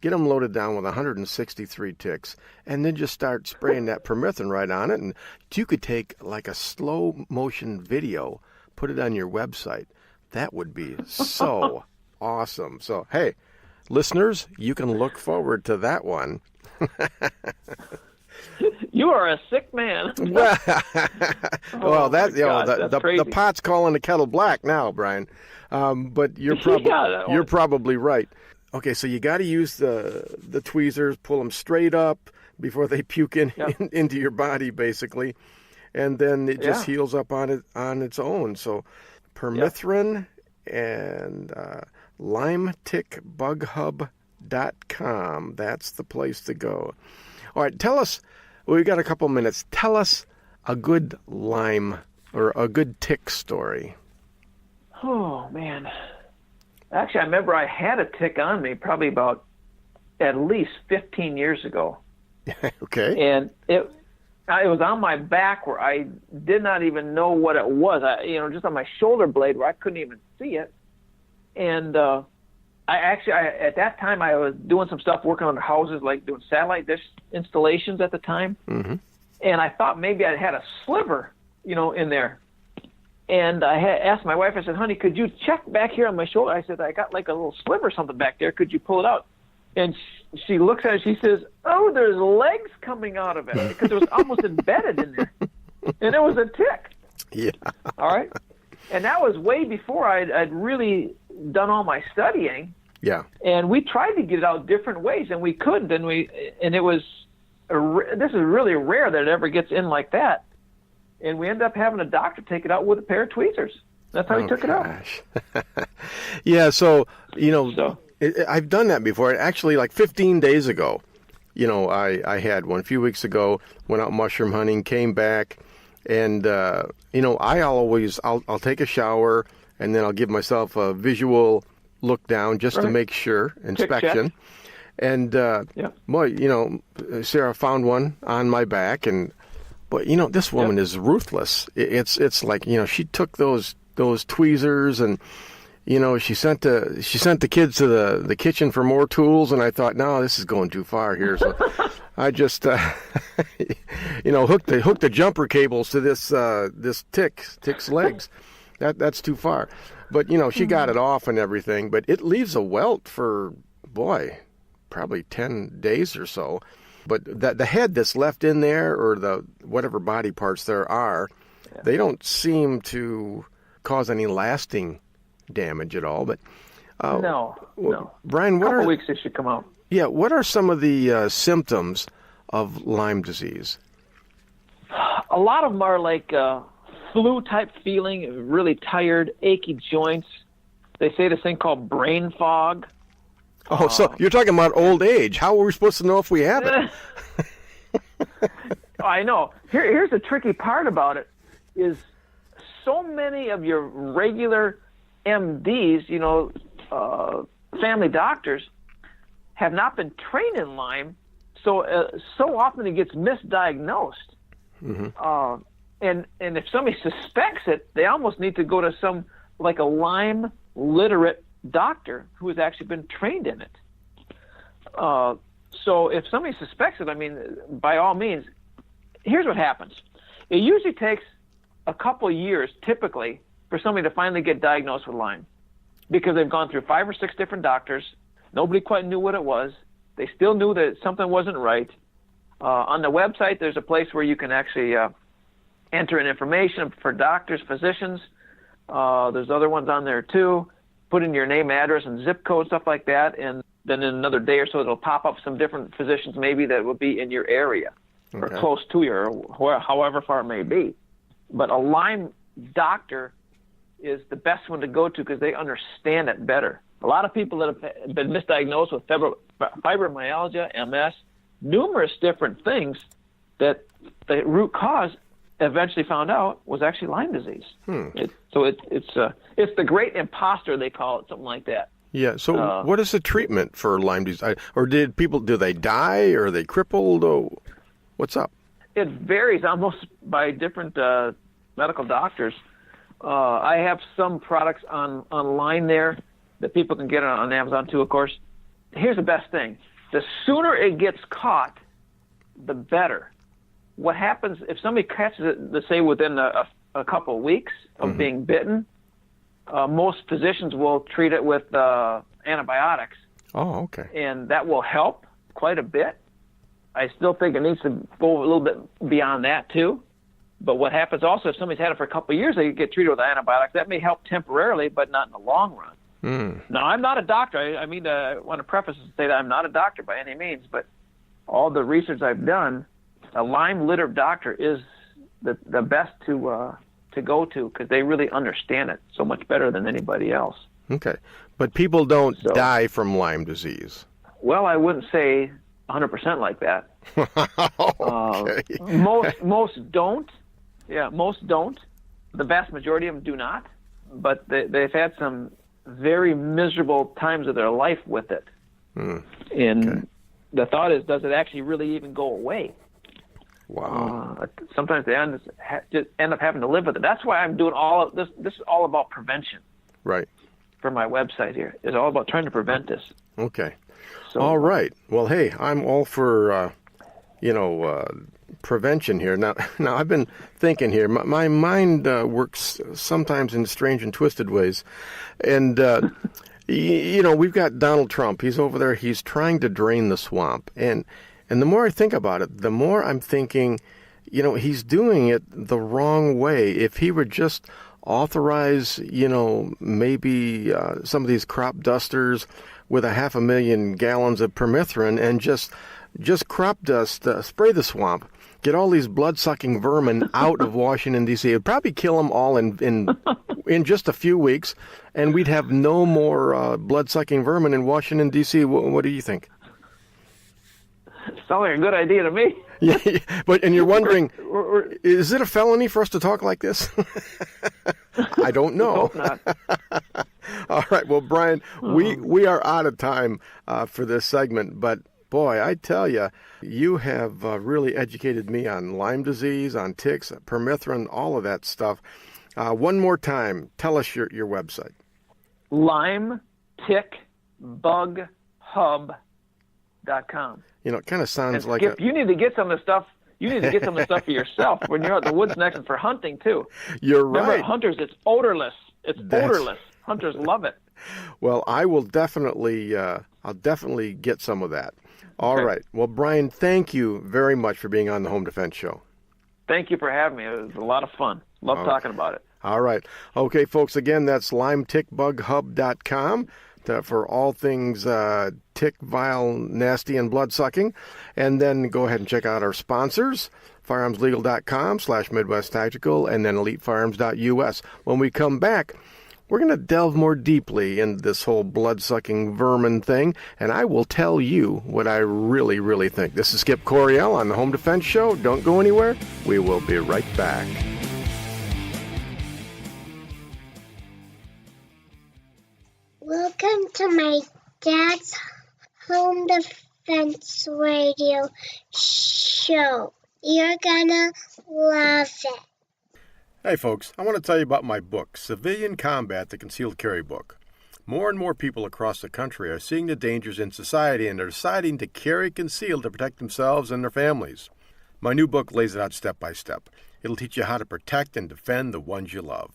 Get them loaded down with 163 ticks, and then just start spraying that permethrin right on it. And you could take like a slow motion video, put it on your website. That would be so awesome. So, hey, listeners, you can look forward to that one. You are a sick man. Well, the pot's calling the kettle black now, Brian. But you're probably right. Okay, so you got to use the tweezers, pull them straight up before they puke into your body, basically, and then it just heals up on its own. So, permethrin and LymeTickBugHub.com. That's the place to go. All right, tell us. We've got a couple minutes. Tell us a good Lyme or a good tick story. Oh man. Actually, I remember I had a tick on me probably about at least 15 years ago. Okay. And it was on my back where I did not even know what it was. Just on my shoulder blade where I couldn't even see it. And at that time I was doing some stuff working on the houses, like doing satellite dish installations at the time. Mm-hmm. And I thought maybe I had a sliver, in there. And I asked my wife, I said, honey, could you check back here on my shoulder? I said, I got like a little sliver or something back there. Could you pull it out? And she looks at it, she says, oh, there's legs coming out of it, because it was almost embedded in there. And it was a tick. Yeah. All right. And that was way before I'd really done all my studying. Yeah. And we tried to get it out different ways, and we couldn't. And it was, this is really rare that it ever gets in like that. And we ended up having a doctor take it out with a pair of tweezers. That's how he took it out. Yeah, so, I've done that before. Actually, like 15 days ago, I had one. A few weeks ago, went out mushroom hunting, came back, and, I'll take a shower, and then I'll give myself a visual look down just to make sure, inspection. And, Sarah found one on my back, and but this woman is ruthless. It's like she took those tweezers and she sent the kids to the kitchen for more tools, and I thought, no, this is going too far here. So I just, hooked the jumper cables to this tick's legs. That's too far. But she got it off and everything. But it leaves a welt for, boy, probably 10 days or so. But the head that's left in there, or the whatever body parts there are, they don't seem to cause any lasting damage at all. But no. Brian, what a couple weeks they should come out. Yeah, what are some of the symptoms of Lyme disease? A lot of them are like flu-type feeling, really tired, achy joints. They say this thing called brain fog. Oh, so you're talking about old age. How are we supposed to know if we have it? I know. Here's the tricky part about it is so many of your regular MDs, family doctors, have not been trained in Lyme, so often it gets misdiagnosed. Mm-hmm. And if somebody suspects it, they almost need to go to some, like a Lyme literate doctor who has actually been trained in it. So if somebody suspects it, I mean, by all means, here's what happens. It usually takes a couple of years, typically, for somebody to finally get diagnosed with Lyme, because they've gone through 5 or 6 different doctors. Nobody quite knew what it was. They still knew that something wasn't right. On the website, there's a place where you can actually enter in information for doctors, physicians. There's other ones on there too. Put in your name, address, and zip code, stuff like that, and then in another day or so, it'll pop up some different physicians maybe that will be in your area or close to you, or however far it may be. But a Lyme doctor is the best one to go to because they understand it better. A lot of people that have been misdiagnosed with fibromyalgia, MS, numerous different things that the root cause eventually found out was actually Lyme disease. It's the great imposter, they call it, something like that. Yeah. So what is the treatment for Lyme disease? Or do they die, or are they crippled? Or what's up? It varies almost by different medical doctors. I have some products online there that people can get on Amazon too, of course. Here's the best thing. The sooner it gets caught, the better. What happens if somebody catches it, let's say within a couple of weeks of being bitten, most physicians will treat it with antibiotics. Oh, okay. And that will help quite a bit. I still think it needs to go a little bit beyond that too. But what happens also, if somebody's had it for a couple of years, they get treated with antibiotics. That may help temporarily, but not in the long run. Now, I'm not a doctor. I want to preface and say that I'm not a doctor by any means, but all the research I've done, a Lyme litter doctor is the best to go to because they really understand it so much better than anybody else. Okay. But people don't die from Lyme disease. Well, I wouldn't say 100% like that. Okay. Most don't. Yeah, most don't. The vast majority of them do not. But they've had some very miserable times of their life with it. And the thought is, does it actually really even go away? Wow. Sometimes they just end up having to live with it. That's why I'm doing all of this. This is all about prevention. Right. For my website here. It's all about trying to prevent this. Okay. So, all right. Well, hey, I'm all for, prevention here. Now I've been thinking here. My mind works sometimes in strange and twisted ways. And, we've got Donald Trump. He's over there. He's trying to drain the swamp. And the more I think about it, the more I'm thinking, he's doing it the wrong way. If he would just authorize, maybe some of these crop dusters with 500,000 gallons of permethrin and just crop dust, spray the swamp, get all these blood-sucking vermin out of Washington, D.C. It would probably kill them all in just a few weeks, and we'd have no more blood-sucking vermin in Washington, D.C. What do you think? Sounds like a good idea to me. Yeah, and you're wondering, is it a felony for us to talk like this? I don't know. Hope not. All right. Well, Brian, we are out of time for this segment, but boy, I tell you, you have really educated me on Lyme disease, on ticks, permethrin, all of that stuff. One more time, tell us your website. LimeTickBugHub.com. You know, it kind of sounds like Skip, you need to get some of the stuff. You need to get some of the stuff for yourself when you're out in the woods next and for hunting too. You're right. Remember, hunters, it's odorless. Odorless. Hunters love it. Well, I will definitely, I'll definitely get some of that. All right. Well, Brian, thank you very much for being on the Home Defense Show. Thank you for having me. It was a lot of fun. Love talking about it. All right. Okay, folks, again, that's LimeTickBugHub.com for all things tick, vile, nasty, and blood-sucking. And then go ahead and check out our sponsors, firearmslegal.com/Midwest Tactical, and then elitefirearms.us. When we come back, we're going to delve more deeply into this whole blood-sucking vermin thing, and I will tell you what I really, really think. This is Skip Coryell on the Home Defense Show. Don't go anywhere. We will be right back. Welcome to my dad's Home Defense Radio show. You're gonna love it. Hey folks, I want to tell you about my book, Civilian Combat, the Concealed Carry Book. More and more people across the country are seeing the dangers in society and are deciding to carry concealed to protect themselves and their families. My new book lays it out step by step. It'll teach you how to protect and defend the ones you love.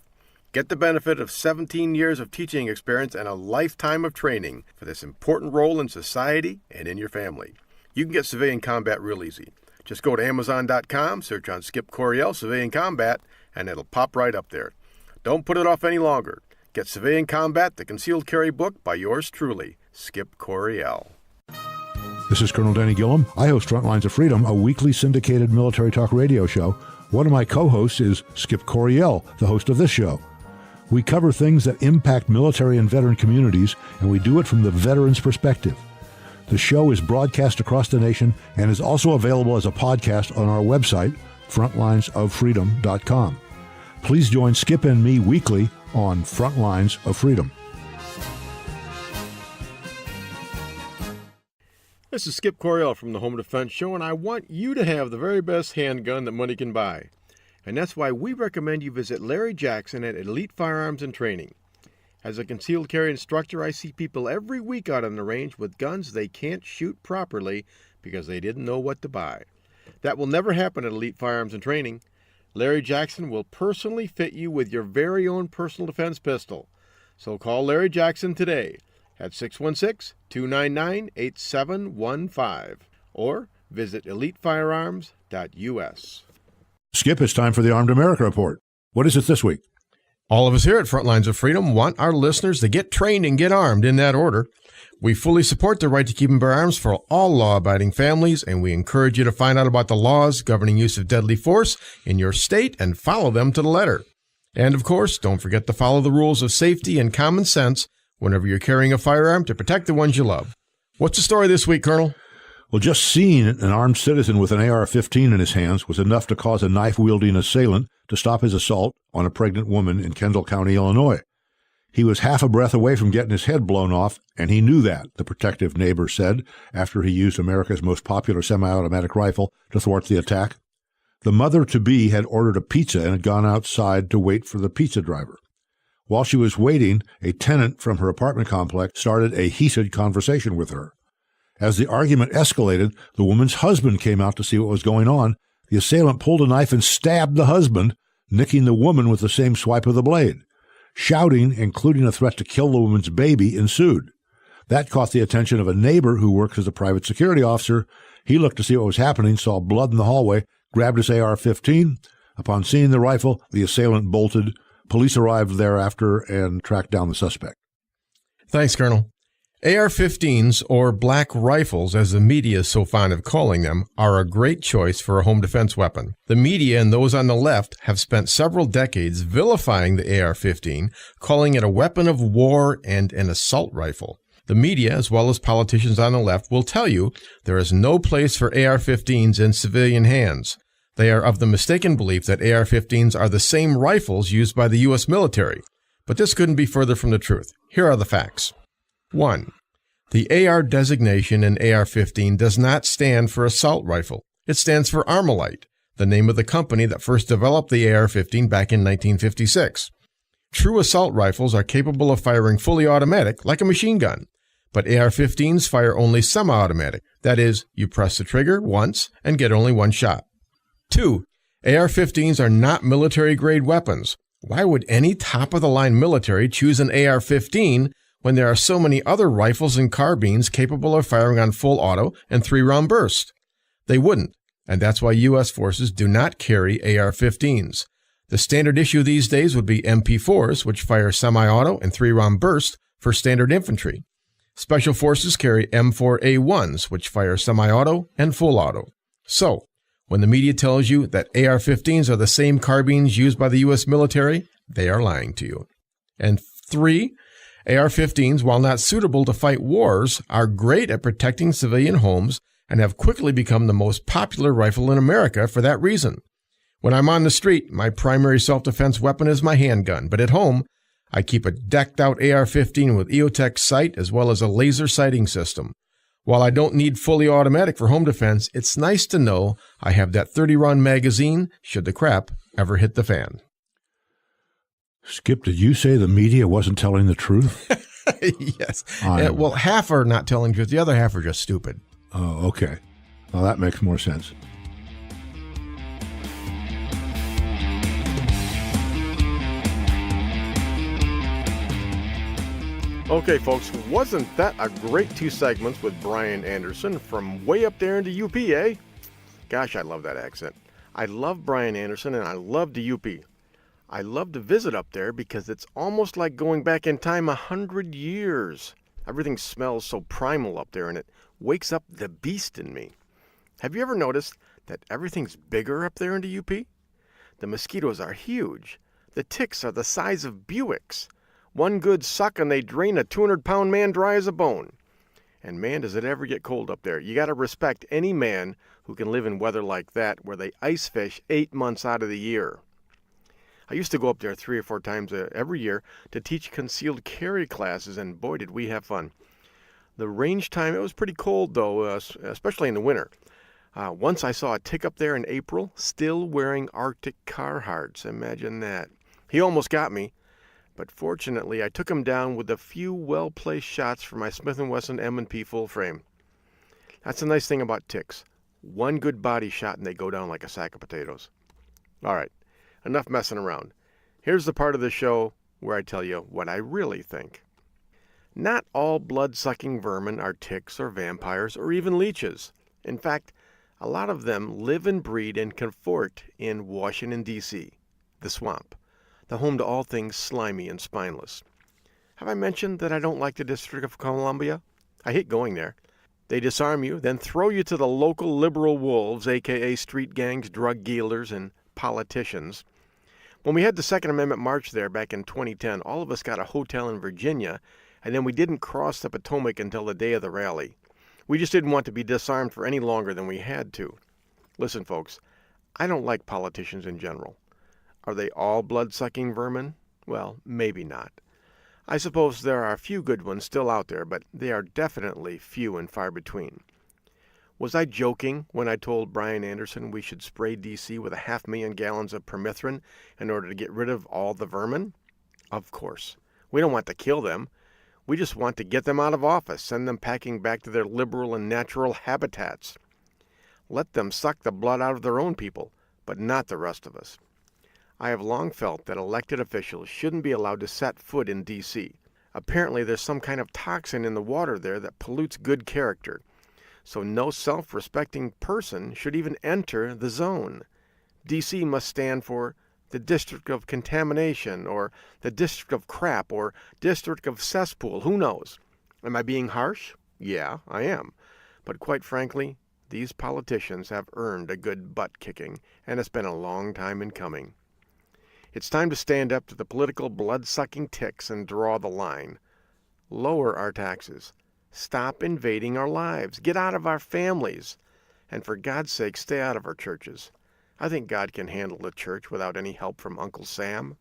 Get the benefit of 17 years of teaching experience and a lifetime of training for this important role in society and in your family. You can get Civilian Combat real easy. Just go to Amazon.com, search on Skip Coryell Civilian Combat, and it'll pop right up there. Don't put it off any longer. Get Civilian Combat, the Concealed Carry Book by yours truly, Skip Coryell. This is Colonel Danny Gillum. I host Frontlines of Freedom, a weekly syndicated military talk radio show. One of my co-hosts is Skip Coryell, the host of this show. We cover things that impact military and veteran communities, and we do it from the veteran's perspective. The show is broadcast across the nation and is also available as a podcast on our website, frontlinesoffreedom.com. Please join Skip and me weekly on Frontlines of Freedom. This is Skip Coryell from the Home Defense Show, and I want you to have the very best handgun that money can buy. And that's why we recommend you visit Larry Jackson at Elite Firearms and Training. As a concealed carry instructor, I see people every week out on the range with guns they can't shoot properly because they didn't know what to buy. That will never happen at Elite Firearms and Training. Larry Jackson will personally fit you with your very own personal defense pistol. So call Larry Jackson today at 616-299-8715 or visit elitefirearms.us. Skip, it's time for the Armed America Report. What is it this week? All of us here at Frontlines of Freedom want our listeners to get trained and get armed in that order. We fully support the right to keep and bear arms for all law-abiding families, and we encourage you to find out about the laws governing use of deadly force in your state and follow them to the letter. And, of course, don't forget to follow the rules of safety and common sense whenever you're carrying a firearm to protect the ones you love. What's the story this week, Colonel? Well, just seeing an armed citizen with an AR-15 in his hands was enough to cause a knife-wielding assailant to stop his assault on a pregnant woman in Kendall County, Illinois. He was half a breath away from getting his head blown off, and he knew that, the protective neighbor said, after he used America's most popular semi-automatic rifle to thwart the attack. The mother-to-be had ordered a pizza and had gone outside to wait for the pizza driver. While she was waiting, a tenant from her apartment complex started a heated conversation with her. As the argument escalated, the woman's husband came out to see what was going on. The assailant pulled a knife and stabbed the husband, nicking the woman with the same swipe of the blade. Shouting, including a threat to kill the woman's baby, ensued. That caught the attention of a neighbor who works as a private security officer. He looked to see what was happening, saw blood in the hallway, grabbed his AR-15. Upon seeing the rifle, the assailant bolted. Police arrived thereafter and tracked down the suspect. Thanks, Colonel. AR-15s, or black rifles, as the media is so fond of calling them, are a great choice for a home defense weapon. The media and those on the left have spent several decades vilifying the AR-15, calling it a weapon of war and an assault rifle. The media, as well as politicians on the left, will tell you there is no place for AR-15s in civilian hands. They are of the mistaken belief that AR-15s are the same rifles used by the U.S. military. But this couldn't be further from the truth. Here are the facts. 1. The AR designation in AR-15 does not stand for assault rifle. It stands for Armalite, the name of the company that first developed the AR-15 back in 1956. True assault rifles are capable of firing fully automatic, like a machine gun, but AR-15s fire only semi-automatic. That is, you press the trigger once and get only one shot. 2. AR-15s are not military-grade weapons. Why would any top-of-the-line military choose an AR-15 when there are so many other rifles and carbines capable of firing on full auto and 3-round burst? They wouldn't, and that's why U.S. forces do not carry AR-15s. The standard issue these days would be MP4s, which fire semi-auto and 3-round burst for standard infantry. Special forces carry M4A1s, which fire semi-auto and full auto. So, when the media tells you that AR-15s are the same carbines used by the U.S. military, they are lying to you. And 3, AR-15s, while not suitable to fight wars, are great at protecting civilian homes and have quickly become the most popular rifle in America for that reason. When I'm on the street, my primary self-defense weapon is my handgun, but at home, I keep a decked-out AR-15 with EOTech sight as well as a laser sighting system. While I don't need fully automatic for home defense, it's nice to know I have that 30-round magazine should the crap ever hit the fan. Skip, did you say the media wasn't telling the truth? Yes. Well, half are not telling the truth. The other half are just stupid. Oh, okay. Well, that makes more sense. Okay, folks, wasn't that a great 2 segments with Brian Anderson from way up there into UP, eh? Gosh, I love that accent. I love Brian Anderson, and I love the UP. I love to visit up there because it's almost like going back in time 100 years. Everything smells so primal up there, and it wakes up the beast in me. Have you ever noticed that everything's bigger up there in the UP? The mosquitoes are huge. The ticks are the size of Buicks. One good suck and they drain a 200-pound man dry as a bone. And man, does it ever get cold up there. You got to respect any man who can live in weather like that where they ice fish 8 months out of the year. I used to go up there 3 or 4 times every year to teach concealed carry classes, and boy, did we have fun. The range time, it was pretty cold, though, especially in the winter. Once I saw a tick up there in April, still wearing Arctic Carhartts. Imagine that. He almost got me. But fortunately, I took him down with a few well-placed shots from my Smith & Wesson M&P full frame. That's the nice thing about ticks. One good body shot and they go down like a sack of potatoes. All right, enough messing around. Here's the part of the show where I tell you what I really think. Not all blood-sucking vermin are ticks or vampires or even leeches. In fact, a lot of them live and breed and comfort in Washington, D.C., the swamp, the home to all things slimy and spineless. Have I mentioned that I don't like the District of Columbia? I hate going there. They disarm you, then throw you to the local liberal wolves, a.k.a. street gangs, drug dealers, and politicians. When we had the Second Amendment March there back in 2010, all of us got a hotel in Virginia, and then we didn't cross the Potomac until the day of the rally. We just didn't want to be disarmed for any longer than we had to. Listen, folks, I don't like politicians in general. Are they all blood-sucking vermin? Well, maybe not. I suppose there are a few good ones still out there, but they are definitely few and far between. Was I joking when I told Brian Anderson we should spray D.C. with 500,000 gallons of permethrin in order to get rid of all the vermin? Of course. We don't want to kill them. We just want to get them out of office, send them packing back to their liberal and natural habitats. Let them suck the blood out of their own people, but not the rest of us. I have long felt that elected officials shouldn't be allowed to set foot in D.C. Apparently there's some kind of toxin in the water there that pollutes good character, so no self-respecting person should even enter the zone. D.C. must stand for the District of Contamination, or the District of Crap, or District of Cesspool, who knows? Am I being harsh? Yeah, I am. But quite frankly, these politicians have earned a good butt-kicking, and it's been a long time in coming. It's time to stand up to the political blood-sucking ticks and draw the line. Lower our taxes. Stop invading our lives. Get out of our families. And for God's sake, stay out of our churches. I think God can handle the church without any help from Uncle Sam.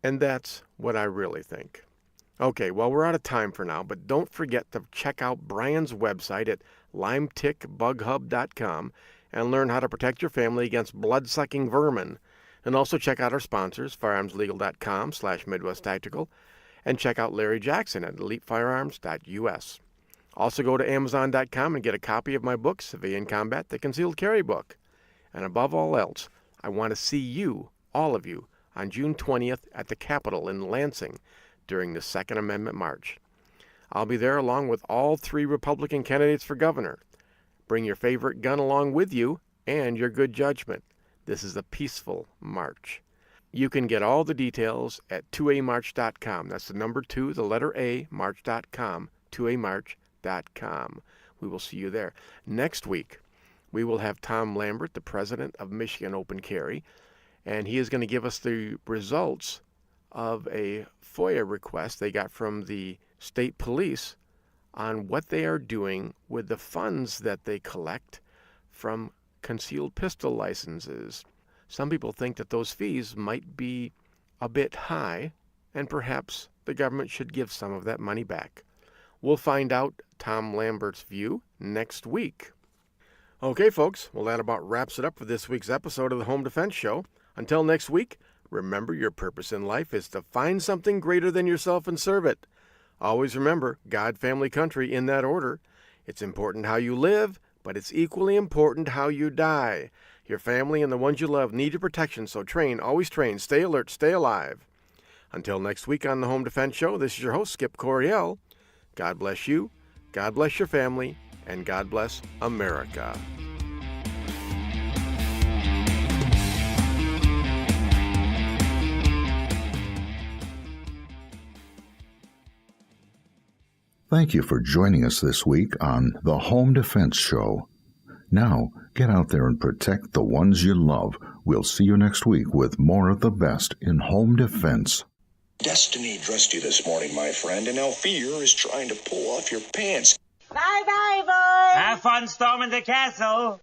And that's what I really think. Okay, well, we're out of time for now, but don't forget to check out Brian's website at limetickbughub.com and learn how to protect your family against blood-sucking vermin. And also check out our sponsors, firearmslegal.com/MidwestTactical, and check out Larry Jackson at elitefirearms.us. Also go to Amazon.com and get a copy of my book, Civilian Combat, the Concealed Carry Book. And above all else, I want to see you, all of you, on June 20th at the Capitol in Lansing during the Second Amendment March. I'll be there along with all 3 Republican candidates for governor. Bring your favorite gun along with you and your good judgment. This is a peaceful march. You can get all the details at 2amarch.com. That's the number 2, the letter A, march.com, 2amarch.com. We will see you there. Next week, we will have Tom Lambert, the president of Michigan Open Carry, and he is going to give us the results of a FOIA request they got from the state police on what they are doing with the funds that they collect from concealed pistol licenses. Some people think that those fees might be a bit high, and perhaps the government should give some of that money back. We'll find out Tom Lambert's view next week. Okay, folks, well, that about wraps it up for this week's episode of the Home Defense Show. Until next week, remember your purpose in life is to find something greater than yourself and serve it. Always remember God, family, country in that order. It's important how you live, but it's equally important how you die. Your family and the ones you love need your protection, so train, always train, stay alert, stay alive. Until next week on the Home Defense Show, this is your host, Skip Coryell. God bless you, God bless your family, and God bless America. Thank you for joining us this week on the Home Defense Show. Now, get out there and protect the ones you love. We'll see you next week with more of the best in home defense. Destiny dressed you this morning, my friend, and now fear is trying to pull off your pants. Bye-bye, boys! Have fun storming the castle!